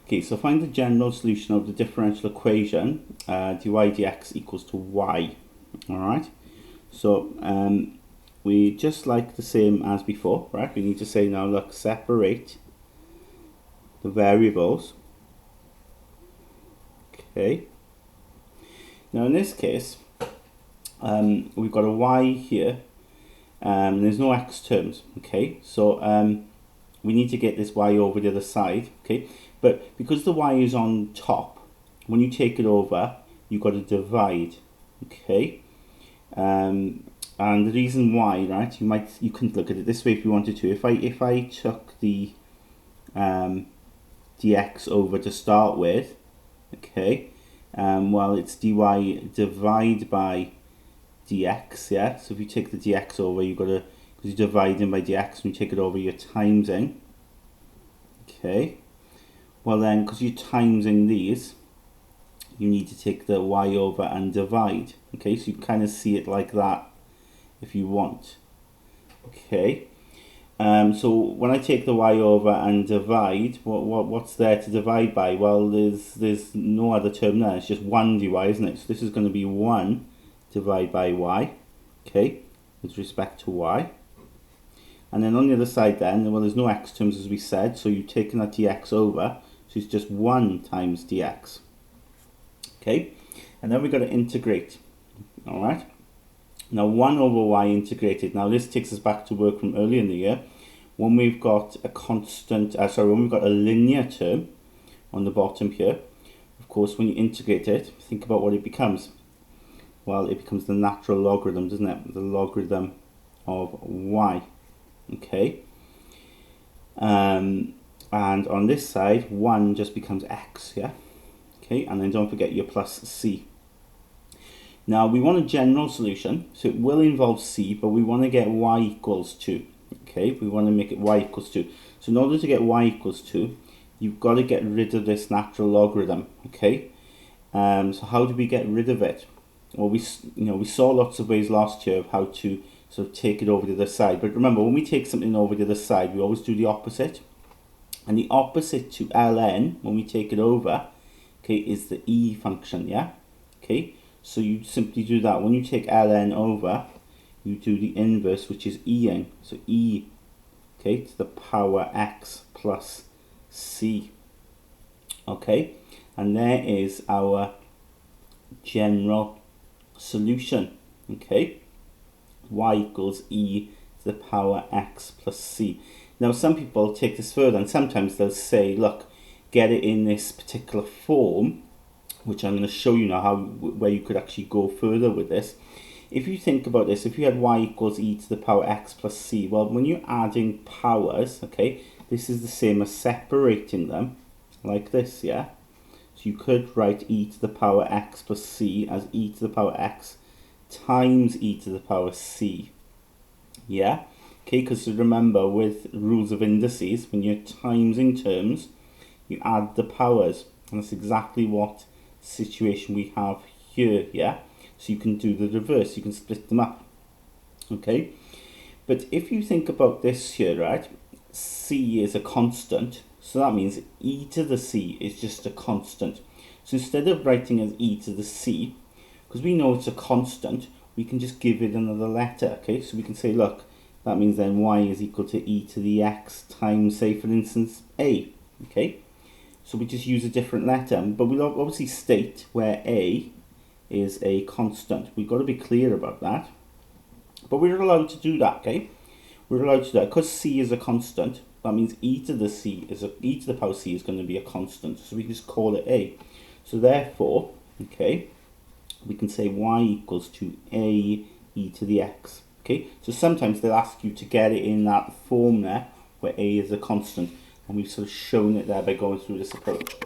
Okay, so find the general solution of the differential equation dy dx equals to y. Alright, so we just like the same as before, right? We need to say now, look, separate the variables. Okay, now in this case, we've got a y here, there's no x terms, okay? So we need to get this y over the other side, okay? But because the y is on top, when you take it over, you've got to divide, okay? And the reason why, right? You can look at it this way if you wanted to. If I took the dx over to start with, okay? Well, it's dy divide by dx, yeah? So if you take the dx over, you've got to, because you're dividing by dx, when you take it over, you're timesing. Okay. Well then, because you're timesing these, you need to take the y over and divide. Okay, so you can kind of see it like that if you want. Okay. So when I take the y over and divide, what's there to divide by? Well, there's no other term there. It's just 1 dy, isn't it? So this is going to be 1 divided by y, okay, with respect to y. And then on the other side then, well, there's no x terms as we said, so you've taken that dx over, so it's just 1 times dx. Okay, and then we've got to integrate. Alright, now 1 over y integrated. Now this takes us back to work from earlier in the year, when we've got a constant, when we've got a linear term on the bottom here. Of course, when you integrate it, think about what it becomes. Well, it becomes the natural logarithm, doesn't it? The logarithm of y. Okay. And on this side, 1 just becomes x, yeah? Okay, and then don't forget your plus c. Now, we want a general solution, so it will involve c, but we want to get y equals 2. Okay, we want to make it y equals 2. So in order to get y equals 2, you've got to get rid of this natural logarithm, okay? So how do we get rid of it? Well, we saw lots of ways last year of how to sort of take it over to the other side. But remember, when we take something over to the other side, we always do the opposite. And the opposite to ln, when we take it over, okay, is the e function, yeah? Okay, so you simply do that. When you take ln over, you do the inverse, which is e-ing. So e, okay, to the power x plus c. Okay, and there is our general solution. Okay, y equals e to the power x plus c. Now some people take this further, and sometimes they'll say, look, get it in this particular form, which I'm going to show you now where you could actually go further with this. If you think about this, if you had y equals e to the power x plus c, well, when you're adding powers, okay, this is the same as separating them like this, yeah? So you could write e to the power x plus c as e to the power x times e to the power c. Yeah? Okay, because remember, with rules of indices, when you're timesing terms, you add the powers. And that's exactly what situation we have here, yeah? So you can do the reverse, you can split them up. Okay? But if you think about this here, right? C is a constant. So that means e to the c is just a constant. So instead of writing as e to the c, because we know it's a constant, we can just give it another letter, okay? So we can say, look, that means then y is equal to e to the x times, say, for instance, a, okay? So we just use a different letter, but we'll obviously state where a is a constant. We've got to be clear about that. But we're allowed to do that, okay? We're allowed to do that. Because c is a constant, that means e to the power c is going to be a constant. So we can just call it a. So therefore, okay, we can say y equals to a e to the x. Okay, so sometimes they'll ask you to get it in that form there, where a is a constant. And we've sort of shown it there by going through this approach.